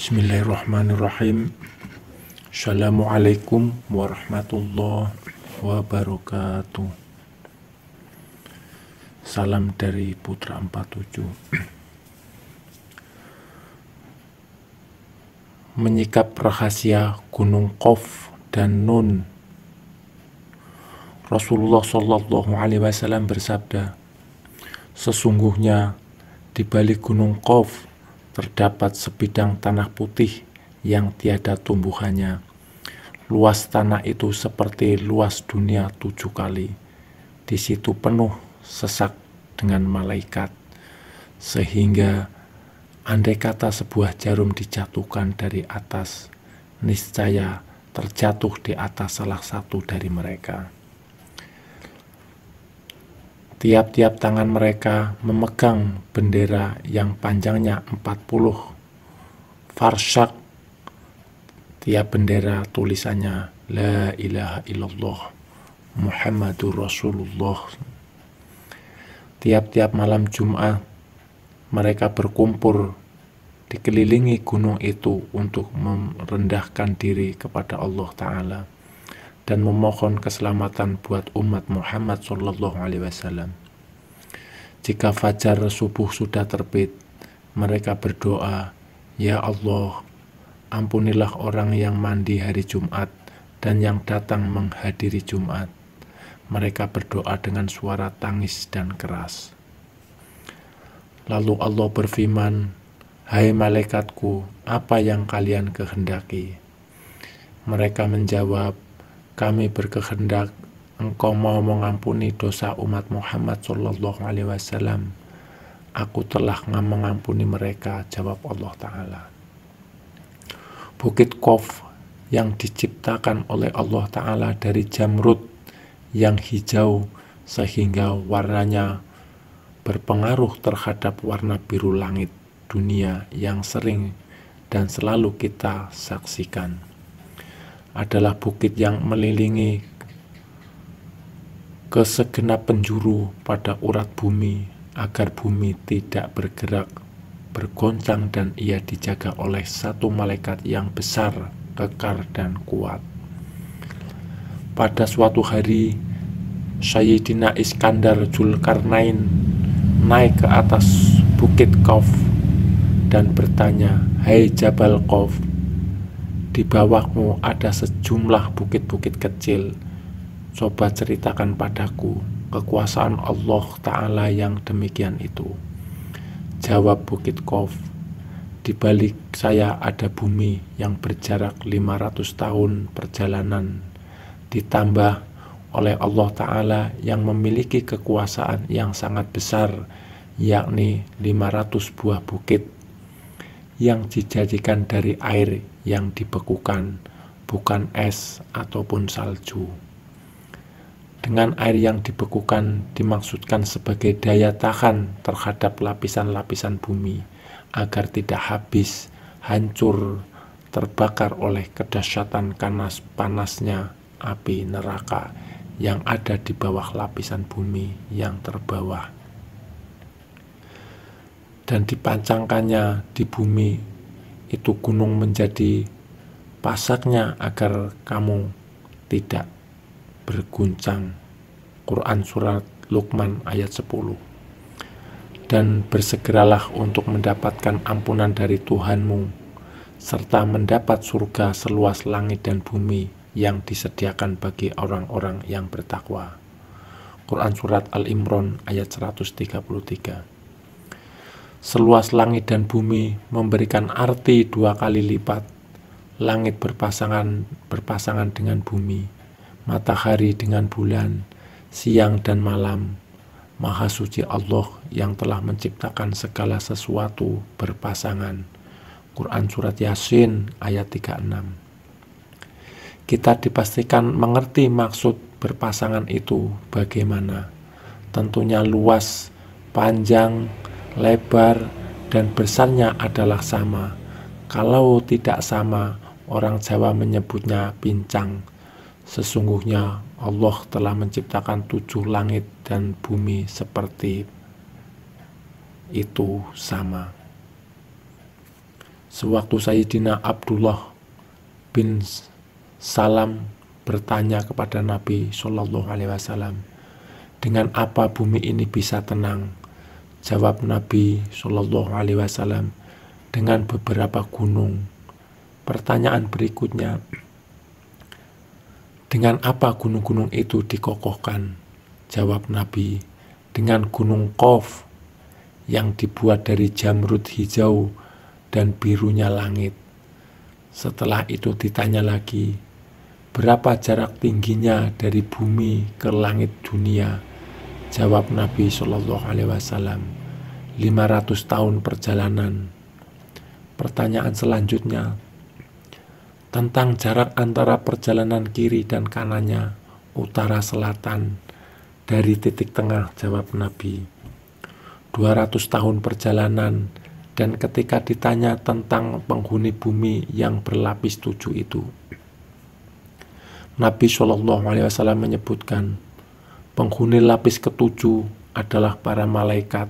Bismillahirrahmanirrahim. Assalamualaikum warahmatullahi wabarakatuh. Salam dari Putra 47. Menyikap rahasia Gunung Qaf dan Nun. Rasulullah Shallallahu Alaihi Wasallam bersabda, sesungguhnya di balik Gunung Qaf terdapat sebidang tanah putih yang tiada tumbuhannya. Luas tanah itu seperti luas dunia 7 kali. Di situ penuh sesak dengan malaikat, sehingga andai kata sebuah jarum dijatuhkan dari atas, niscaya terjatuh di atas salah satu dari mereka. Tiap-tiap tangan mereka memegang bendera yang panjangnya 40 farsak. Tiap bendera tulisannya La ilaha illallah Muhammadur Rasulullah. Tiap-tiap malam Jumat mereka berkumpul dikelilingi gunung itu untuk merendahkan diri kepada Allah Ta'ala dan memohon keselamatan buat umat Muhammad Sallallahu Alaihi Wasallam. Jika fajar subuh sudah terbit, mereka berdoa, Ya Allah, ampunilah orang yang mandi hari Jumat dan yang datang menghadiri Jumat. Mereka berdoa dengan suara tangis dan keras. Lalu Allah berfirman, Hai malaikatku, apa yang kalian kehendaki? Mereka menjawab, kami berkehendak engkau mau mengampuni dosa umat Muhammad Sallallahu Alaihi Wasallam. Aku telah mengampuni mereka, jawab Allah Ta'ala. Bukit Qaf yang diciptakan oleh Allah Ta'ala dari jamrud yang hijau sehingga warnanya berpengaruh terhadap warna biru langit dunia yang sering dan selalu kita saksikan. Adalah bukit yang melilingi ke segenap penjuru pada urat bumi agar bumi tidak bergerak, bergoncang dan ia dijaga oleh satu malaikat yang besar, kekar dan kuat. Pada suatu hari, Sayyidina Iskandar Zulkarnain naik ke atas bukit Qaf dan bertanya, Hai Jabal Qaf, di bawahmu ada sejumlah bukit-bukit kecil. Coba ceritakan padaku kekuasaan Allah Ta'ala yang demikian itu. Jawab bukit Qaf, di balik saya ada bumi yang berjarak 500 tahun perjalanan, ditambah oleh Allah Ta'ala yang memiliki kekuasaan yang sangat besar, yakni 500 buah bukit yang dijadikan dari air yang dibekukan, bukan es ataupun salju. Dengan air yang dibekukan dimaksudkan sebagai daya tahan terhadap lapisan-lapisan bumi agar tidak habis, hancur, terbakar oleh kedahsyatan panasnya api neraka yang ada di bawah lapisan bumi yang terbawah. Dan dipancangkannya di bumi itu gunung menjadi pasaknya agar kamu tidak berguncang. Quran Surat Luqman ayat 10. Dan bersegeralah untuk mendapatkan ampunan dari Tuhanmu serta mendapat surga seluas langit dan bumi yang disediakan bagi orang-orang yang bertakwa. Quran Surat Al-Imran ayat 133. Seluas langit dan bumi memberikan arti 2 kali lipat. Langit berpasangan dengan bumi, matahari dengan bulan, siang dan malam. Maha suci Allah yang telah menciptakan segala sesuatu berpasangan. Quran Surat Yasin ayat 36. Kita dipastikan mengerti maksud berpasangan itu bagaimana. Tentunya luas, panjang, lebar, dan besarnya adalah sama. Kalau tidak sama, orang Jawa menyebutnya pincang. Sesungguhnya Allah telah menciptakan 7 langit dan bumi seperti itu sama. Sewaktu Sayyidina Abdullah bin Salam bertanya kepada Nabi Shallallahu Alaihi Wasallam, dengan apa bumi ini bisa tenang? Jawab Nabi Shallallahu Alaihi Wasallam, dengan beberapa gunung. Pertanyaan berikutnya, dengan apa gunung-gunung itu dikokohkan? Jawab Nabi, dengan gunung Qaf yang dibuat dari jamrud hijau dan birunya langit. Setelah itu ditanya lagi, berapa jarak tingginya dari bumi ke langit dunia? Jawab Nabi Shallallahu Alaihi Wasallam, 500 tahun perjalanan. Pertanyaan selanjutnya, tentang jarak antara perjalanan kiri dan kanannya, utara selatan, dari titik tengah. Jawab Nabi, 200 tahun perjalanan. Dan ketika ditanya tentang penghuni bumi yang berlapis 7 itu, Nabi Shallallahu Alaihi Wasallam menyebutkan, penghuni lapis ke-7 adalah para malaikat,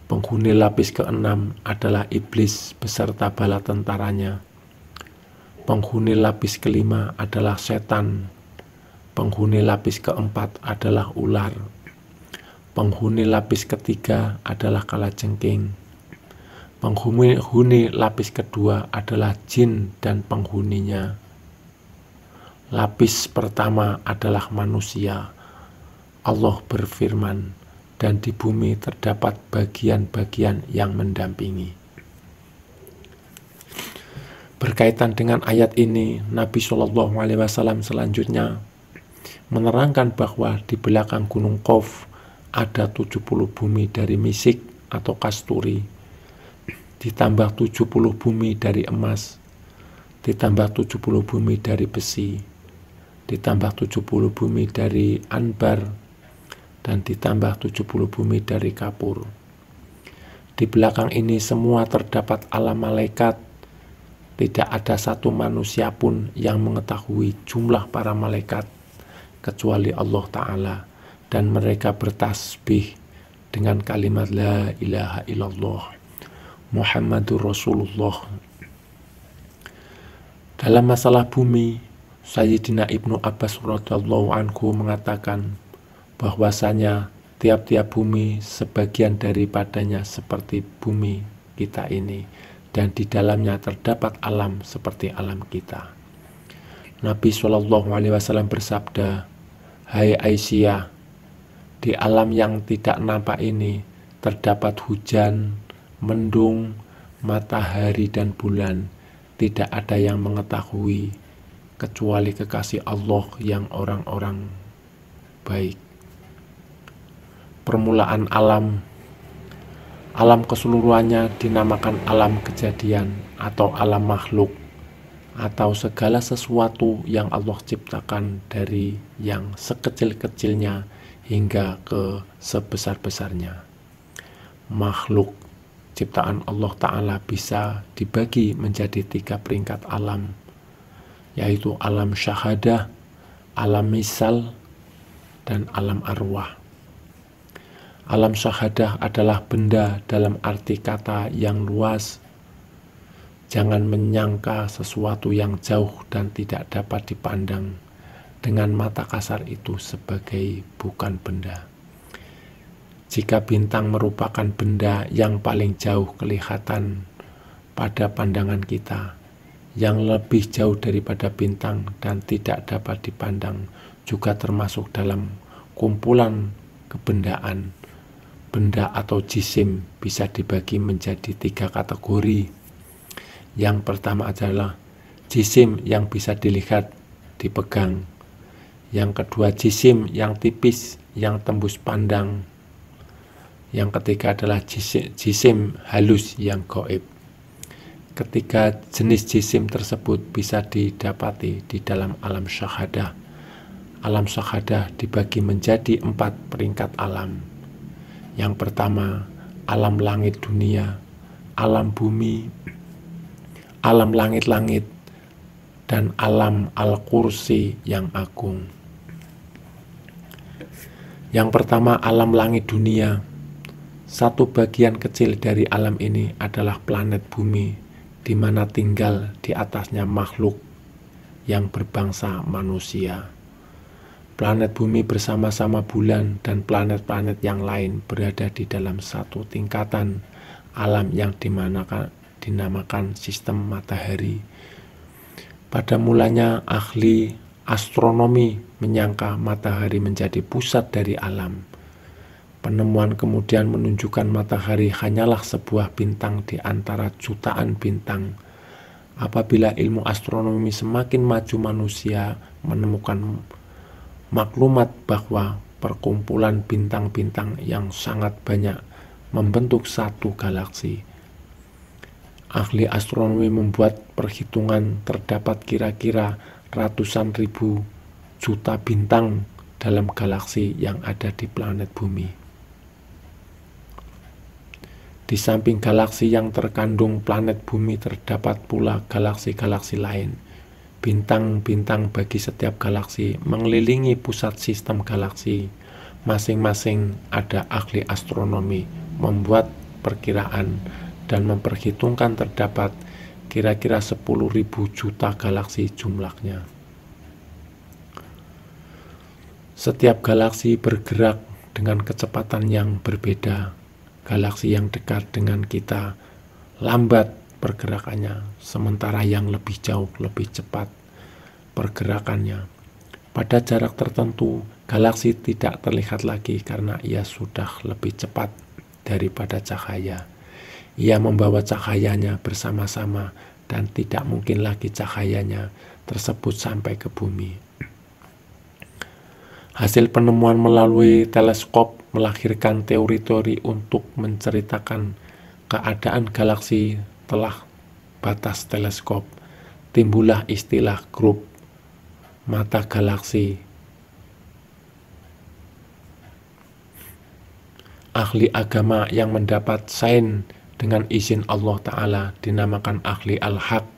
penghuni lapis ke-6 adalah iblis beserta bala tentaranya, penghuni lapis ke-5 adalah setan, penghuni lapis ke-4 adalah ular, penghuni lapis ke-3 adalah kalajengking, penghuni lapis kedua adalah jin dan penghuninya. Lapis pertama adalah manusia. Allah berfirman, dan di bumi terdapat bagian-bagian yang mendampingi. Berkaitan dengan ayat ini, Nabi Shallallahu Alaihi Wasallam selanjutnya menerangkan bahwa di belakang gunung Qaf ada 70 bumi dari misik atau kasturi, ditambah 70 bumi dari emas, ditambah 70 bumi dari besi, ditambah 70 bumi dari anbar, dan ditambah 70 bumi dari kapur. Di belakang ini semua terdapat alam malaikat. Tidak ada satu manusia pun yang mengetahui jumlah para malaikat kecuali Allah Ta'ala, dan mereka bertasbih dengan kalimat La ilaha illallah Muhammadur Rasulullah. Dalam masalah bumi, Sayyidina Ibnu Abbas radhiyallahu anhu mengatakan bahwasanya tiap-tiap bumi sebagian daripadanya seperti bumi kita ini, dan di dalamnya terdapat alam seperti alam kita. Nabi Shallallahu Alaihi Wasallam bersabda, hai Aisyah, di alam yang tidak nampak ini terdapat hujan, mendung, matahari dan bulan. Tidak ada yang mengetahui kecuali kekasih Allah yang orang-orang baik. Permulaan alam keseluruhannya dinamakan alam kejadian atau alam makhluk, atau segala sesuatu yang Allah ciptakan dari yang sekecil-kecilnya hingga ke sebesar-besarnya. Makhluk ciptaan Allah Ta'ala bisa dibagi menjadi 3 peringkat alam, yaitu alam syahadah, alam misal, dan alam arwah. Alam syahadah adalah benda dalam arti kata yang luas. Jangan menyangka sesuatu yang jauh dan tidak dapat dipandang dengan mata kasar itu sebagai bukan benda. Jika bintang merupakan benda yang paling jauh kelihatan pada pandangan kita, yang lebih jauh daripada bintang dan tidak dapat dipandang juga termasuk dalam kumpulan kebendaan. Benda atau jisim bisa dibagi menjadi 3 kategori. Yang pertama adalah jisim yang bisa dilihat, dipegang. Yang kedua, jisim yang tipis, yang tembus pandang. Yang ketiga adalah jisim halus yang gaib. Ketiga jenis jisim tersebut bisa didapati di dalam alam syahadah. Alam syahadah dibagi menjadi 4 peringkat alam. Yang pertama, alam langit dunia, alam bumi, alam langit-langit, dan alam al-kursi yang agung. Yang pertama, alam langit dunia. Satu bagian kecil dari alam ini adalah planet bumi di mana tinggal di atasnya makhluk yang berbangsa manusia. Planet bumi bersama-sama bulan dan planet-planet yang lain berada di dalam satu tingkatan alam yang dinamakan sistem matahari. Pada mulanya ahli astronomi menyangka matahari menjadi pusat dari alam. Penemuan kemudian menunjukkan matahari hanyalah sebuah bintang di antara jutaan bintang. Apabila ilmu astronomi semakin maju, manusia menemukan maklumat bahwa perkumpulan bintang-bintang yang sangat banyak membentuk satu galaksi. Ahli astronomi membuat perhitungan terdapat kira-kira ratusan ribu juta bintang dalam galaksi yang ada di planet bumi. Di samping galaksi yang terkandung planet bumi terdapat pula galaksi-galaksi lain. Bintang-bintang bagi setiap galaksi mengelilingi pusat sistem galaksi. Masing-masing ada ahli astronomi membuat perkiraan dan memperhitungkan terdapat kira-kira 10.000 juta galaksi jumlahnya. Setiap galaksi bergerak dengan kecepatan yang berbeda. Galaksi yang dekat dengan kita lambat pergerakannya, sementara yang lebih jauh lebih cepat pergerakannya. Pada jarak tertentu, galaksi tidak terlihat lagi karena ia sudah lebih cepat daripada cahaya. Ia membawa cahayanya bersama-sama dan tidak mungkin lagi cahayanya tersebut sampai ke bumi. Hasil penemuan melalui teleskop melahirkan teori-teori untuk menceritakan keadaan galaksi. Telah batas teleskop, timbullah istilah grup mata galaksi. Ahli agama yang mendapat sains dengan izin Allah Ta'ala dinamakan ahli al-haq,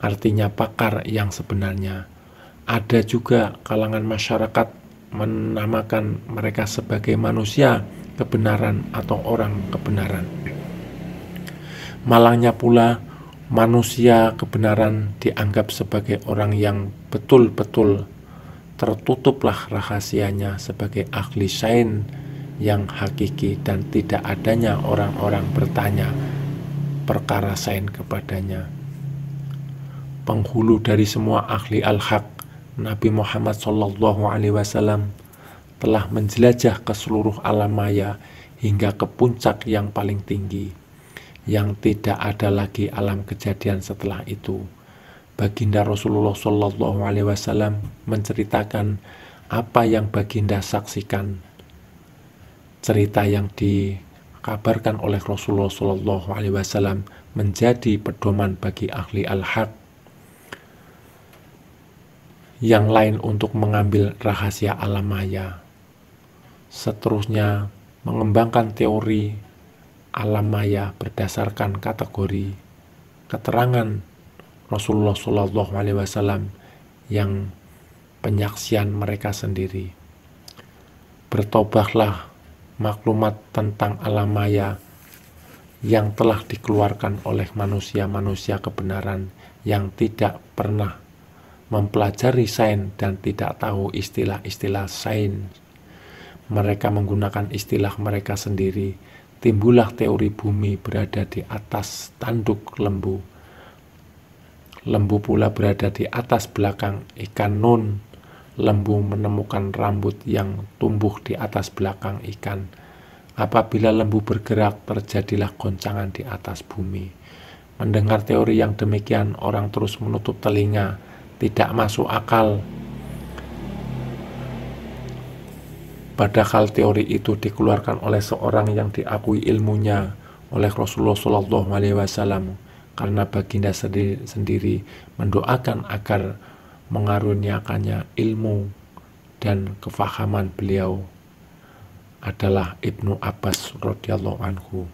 artinya pakar yang sebenarnya. Ada juga kalangan masyarakat menamakan mereka sebagai manusia kebenaran atau orang kebenaran. Malangnya pula, manusia kebenaran dianggap sebagai orang yang betul-betul tertutuplah rahasianya sebagai ahli sains yang hakiki dan tidak adanya orang-orang bertanya perkara sains kepadanya. Penghulu dari semua ahli al-haq, Nabi Muhammad SAW telah menjelajah ke seluruh alam maya hingga ke puncak yang paling tinggi, yang tidak ada lagi alam kejadian setelah itu. Baginda Rasulullah SAW menceritakan apa yang baginda saksikan. Cerita yang dikabarkan oleh Rasulullah SAW menjadi pedoman bagi ahli al-haq yang lain untuk mengambil rahasia alam maya. Seterusnya, mengembangkan teori alam maya berdasarkan kategori keterangan Rasulullah SAW yang penyaksian mereka sendiri. Bertobahlah maklumat tentang alam maya yang telah dikeluarkan oleh manusia-manusia kebenaran yang tidak pernah mempelajari sains dan tidak tahu istilah-istilah sains. Mereka menggunakan istilah mereka sendiri. Timbullah teori bumi berada di atas tanduk lembu. Lembu pula berada di atas belakang ikan nun. Lembu menemukan rambut yang tumbuh di atas belakang ikan. Apabila lembu bergerak, terjadilah goncangan di atas bumi. Mendengar teori yang demikian, orang terus menutup telinga. Tidak masuk akal. Padahal teori itu dikeluarkan oleh seorang yang diakui ilmunya oleh Rasulullah SAW, karena baginda sendiri mendoakan agar mengaruniakannya ilmu dan kefahaman. Beliau adalah Ibnu Abbas radhiyallahu anhu.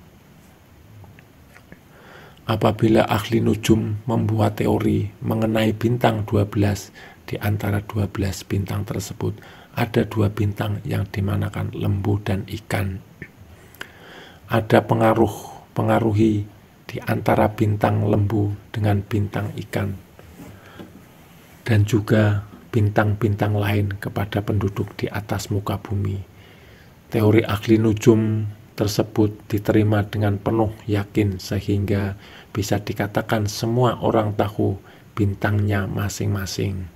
Apabila ahli nujum membuat teori mengenai bintang 12, di antara 12 bintang tersebut ada 2 bintang yang dimanakan lembu dan ikan. Ada pengaruhi di antara bintang lembu dengan bintang ikan, dan juga bintang-bintang lain kepada penduduk di atas muka bumi. Teori ahli nujum tersebut diterima dengan penuh yakin sehingga bisa dikatakan semua orang tahu bintangnya masing-masing.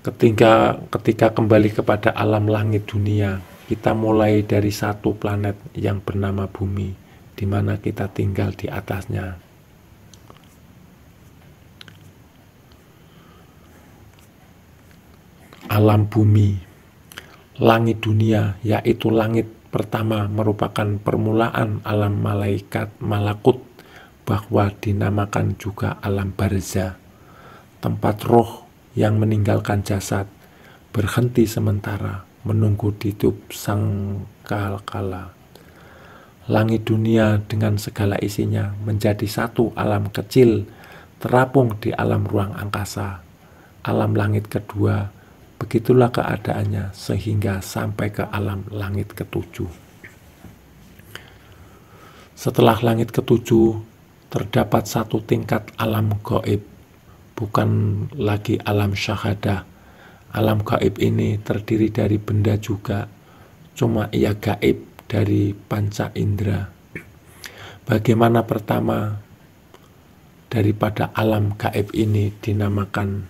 Ketika kembali kepada alam langit dunia, kita mulai dari satu planet yang bernama Bumi, di mana kita tinggal di atasnya. Alam bumi, langit dunia, yaitu langit pertama merupakan permulaan alam malaikat malakut, bahwa dinamakan juga alam barzah, tempat roh yang meninggalkan jasad berhenti sementara menunggu tiup sangkakala. Langit dunia dengan segala isinya menjadi satu alam kecil terapung di alam ruang angkasa. Alam langit kedua, begitulah keadaannya sehingga sampai ke alam langit ketujuh. Setelah langit ketujuh, terdapat satu tingkat alam gaib, bukan lagi alam syahadah. Alam gaib ini terdiri dari benda juga, cuma ia gaib dari panca indera. Bagaimana pertama daripada alam gaib ini dinamakan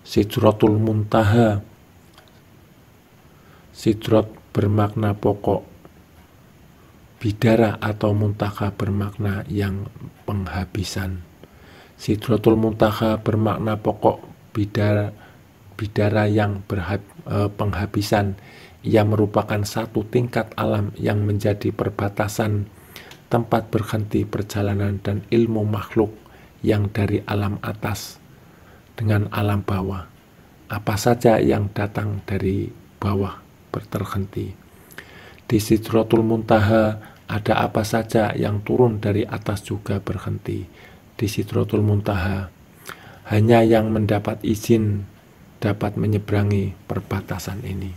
Sidratul Muntaha. Sidrat bermakna pokok, bidara atau muntaha bermakna yang penghabisan. Sidratul Muntaha bermakna pokok, bidara yang penghabisan. Ia merupakan satu tingkat alam yang menjadi perbatasan tempat berhenti perjalanan dan ilmu makhluk yang dari alam atas dengan alam bawah. Apa saja yang datang dari bawah berterhenti. Di Sidratul Muntaha ada apa saja yang turun dari atas juga berhenti. Di Sidratul Muntaha hanya yang mendapat izin dapat menyeberangi perbatasan ini.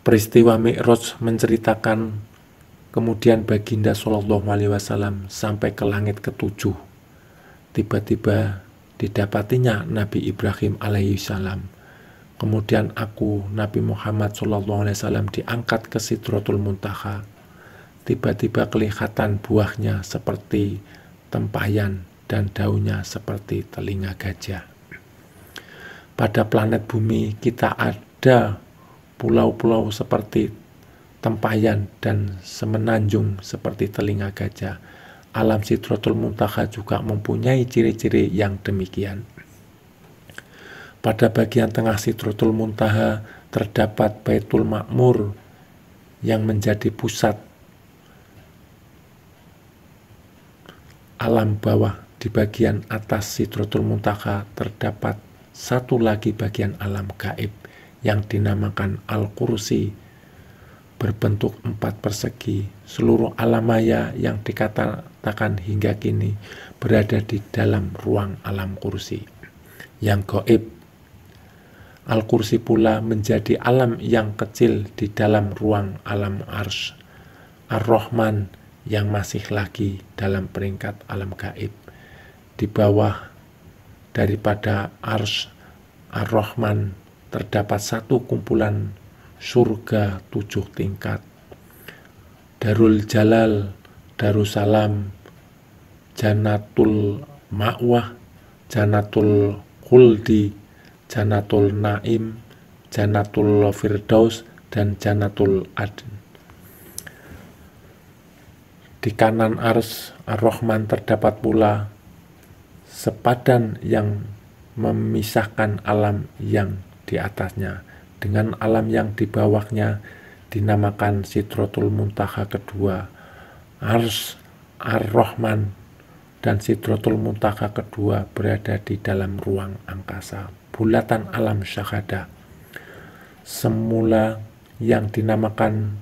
Peristiwa Mi'raj menceritakan kemudian baginda Shallallahu Alaihi Wasallam sampai ke langit ketujuh. Tiba-tiba didapatinya Nabi Ibrahim alaihissalam. Kemudian aku, Nabi Muhammad Shallallahu Alaihi Wasallam, diangkat ke Sidratul Muntaha. Tiba-tiba kelihatan buahnya seperti tempayan dan daunnya seperti telinga gajah. Pada planet bumi kita ada pulau-pulau seperti tempayan dan semenanjung seperti telinga gajah. Alam Sidratul Muntaha juga mempunyai ciri-ciri yang demikian. Pada bagian tengah Sidratul Muntaha terdapat Baitul Ma'mur yang menjadi pusat. Alam bawah di bagian atas Sidratul Muntaha terdapat satu lagi bagian alam gaib yang dinamakan Al-Kursi, berbentuk 4 persegi. Seluruh alam maya yang dikatakan hingga kini berada di dalam ruang alam kursi yang gaib. Al-Kursi pula menjadi alam yang kecil di dalam ruang alam Arsy Ar-Rahman yang masih lagi dalam peringkat alam gaib. Di bawah daripada Arsy Ar-Rahman terdapat satu kumpulan surga 7 tingkat. Darul Jalal, Darussalam, Jannatul Ma'wah, Jannatul Khuldi, Jannatul Naim, Jannatul Firdaus, dan Jannatul Adn. Di kanan Arsy Ar-Rahman terdapat pula sepadan yang memisahkan alam yang di atasnya dengan alam yang di bawahnya, dinamakan Sidratul Muntaha kedua. Arsy Ar-Rahman dan Sidratul Muntaha kedua berada di dalam ruang angkasa, bulatan alam syahadah. Semula yang dinamakan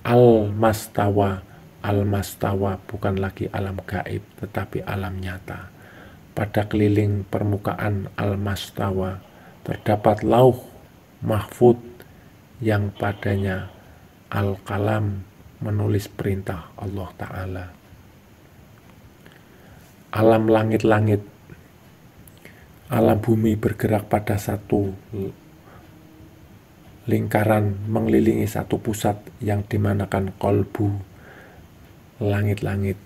Al-Mastawa. Al-Mastawa bukan lagi alam gaib tetapi alam nyata. Pada keliling permukaan Al-Mastawa terdapat lauh mahfud yang padanya Al-Qalam menulis perintah Allah Ta'ala. Alam langit-langit, alam bumi bergerak pada satu lingkaran mengelilingi satu pusat yang dimanakan kolbu langit-langit.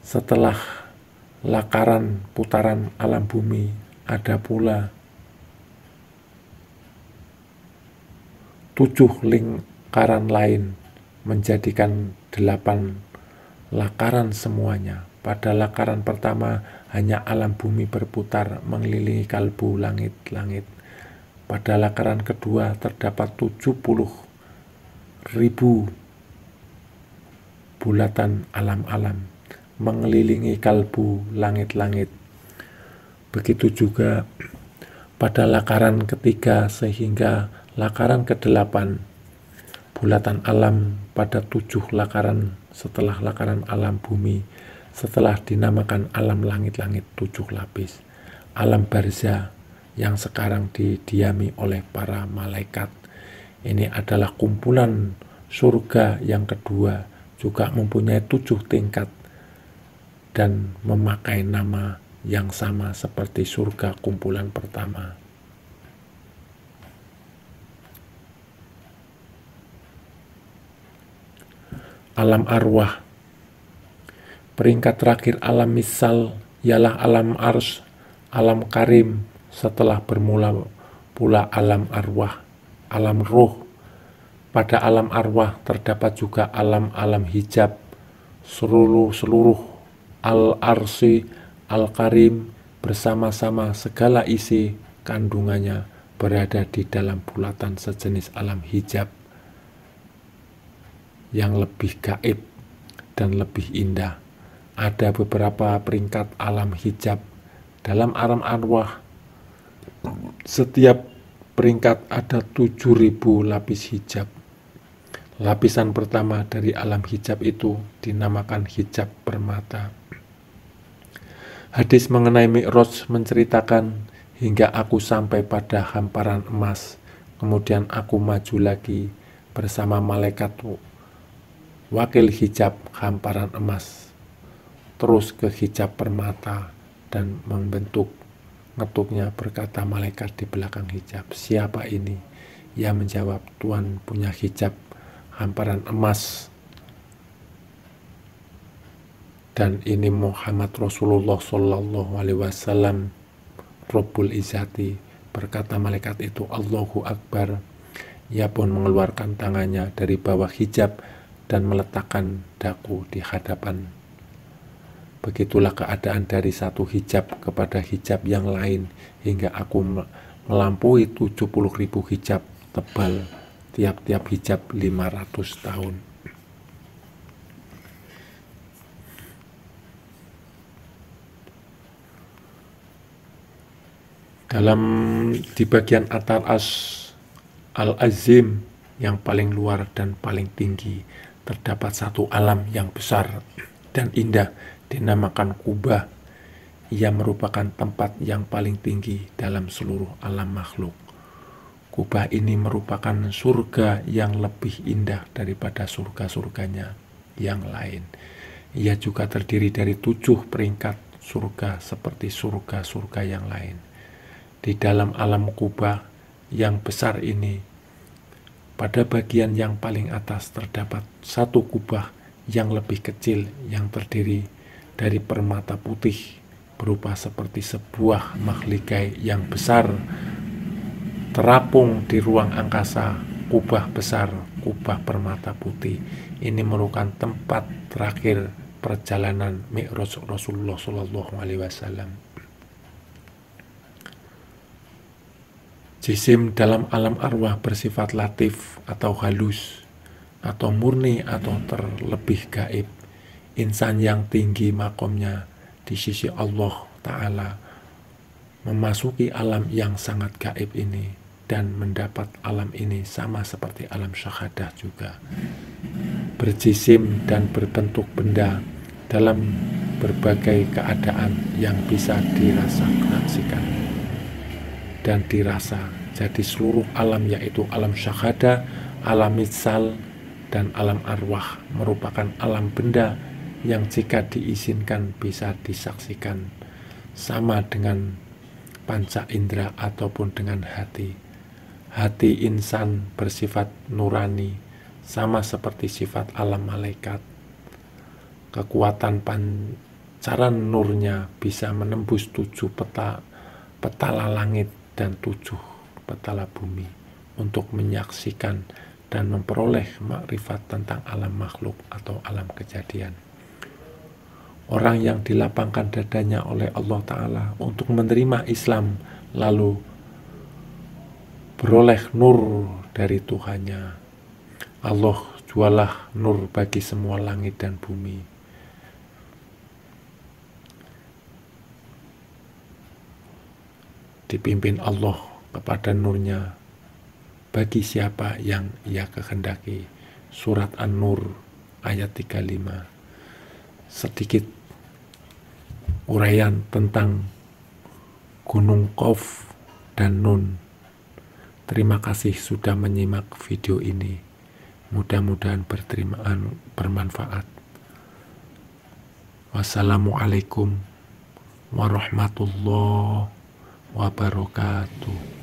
Setelah lakaran putaran alam bumi, ada pula 7 lingkaran lain menjadikan 8 lakaran semuanya. Pada lakaran pertama hanya alam bumi berputar mengelilingi kalbu langit-langit. Pada lakaran kedua terdapat 70.000 bulatan alam-alam mengelilingi kalbu langit-langit. Begitu juga pada lakaran ketiga sehingga lakaran ke-8 bulatan alam pada 7 lakaran setelah lakaran alam bumi, setelah dinamakan alam langit-langit 7 lapis. Alam barzah yang sekarang didiami oleh para malaikat. Ini adalah kumpulan surga yang kedua, juga mempunyai 7 tingkat dan memakai nama yang sama seperti surga kumpulan pertama. Alam arwah, peringkat terakhir alam misal ialah alam ars, alam karim, setelah bermula pula alam arwah, alam roh. Pada alam arwah terdapat juga alam-alam hijab, seluruh al-arsi, al-karim bersama-sama segala isi kandungannya berada di dalam bulatan sejenis alam hijab yang lebih gaib dan lebih indah. Ada beberapa peringkat alam hijab dalam alam arwah. Setiap peringkat ada 7.000 lapis hijab. Lapisan pertama dari alam hijab itu dinamakan hijab permata. Hadis mengenai Mi'raj menceritakan, hingga aku sampai pada hamparan emas, kemudian aku maju lagi bersama malaikat wakil hijab hamparan emas, terus ke hijab permata dan membentuk ngetuknya. Berkata malaikat di belakang hijab, siapa ini? Ia menjawab, Tuhan punya hijab hamparan emas, dan ini Muhammad Rasulullah Sallallahu Alaihi Wasallam Rabbul Izzati. Berkata malaikat itu, Allahu Akbar. Ia pun mengeluarkan tangannya dari bawah hijab dan meletakkan daku di hadapan. Begitulah keadaan dari satu hijab kepada hijab yang lain, hingga aku melampaui 70.000 hijab tebal, tiap-tiap hijab 500 tahun. Di bagian atas Al-Azim yang paling luar dan paling tinggi, terdapat satu alam yang besar dan indah dinamakan Kubah. Ia merupakan tempat yang paling tinggi dalam seluruh alam makhluk. Kubah ini merupakan surga yang lebih indah daripada surga-surganya yang lain. Ia juga terdiri dari 7 peringkat surga seperti surga-surga yang lain. Di dalam alam Kubah yang besar ini, pada bagian yang paling atas terdapat satu kubah yang lebih kecil yang terdiri dari permata putih, berupa seperti sebuah makhligai yang besar terapung di ruang angkasa. Kubah besar, kubah permata putih ini merupakan tempat terakhir perjalanan Mi'raj Rasulullah Sallallahu Alaihi Wasallam. Jisim dalam alam arwah bersifat latif atau halus, atau murni atau terlebih gaib. Insan yang tinggi makomnya di sisi Allah Ta'ala memasuki alam yang sangat gaib ini dan mendapat alam ini sama seperti alam syahadah juga. Berjisim dan berbentuk benda dalam berbagai keadaan yang bisa dirasakan dan dirasa. Jadi seluruh alam, yaitu alam syahadah, alam misal, dan alam arwah merupakan alam benda yang jika diizinkan bisa disaksikan, sama dengan panca indera ataupun dengan hati. Hati insan bersifat nurani, sama seperti sifat alam malaikat. Kekuatan pancaran nurnya bisa menembus 7 petala langit dan 7 petala bumi untuk menyaksikan dan memperoleh makrifat tentang alam makhluk atau alam kejadian. Orang yang dilapangkan dadanya oleh Allah Ta'ala untuk menerima Islam, lalu beroleh nur dari Tuhannya. Allah jualah nur bagi semua langit dan bumi. Dipimpin Allah kepada nurnya bagi siapa yang ia kehendaki. Surat An-Nur ayat 35. Sedikit uraian tentang Gunung Qaf dan Nun. Terima kasih sudah menyimak video ini. Mudah-mudahan bermanfaat. Wassalamualaikum warahmatullahi wabarakatuh.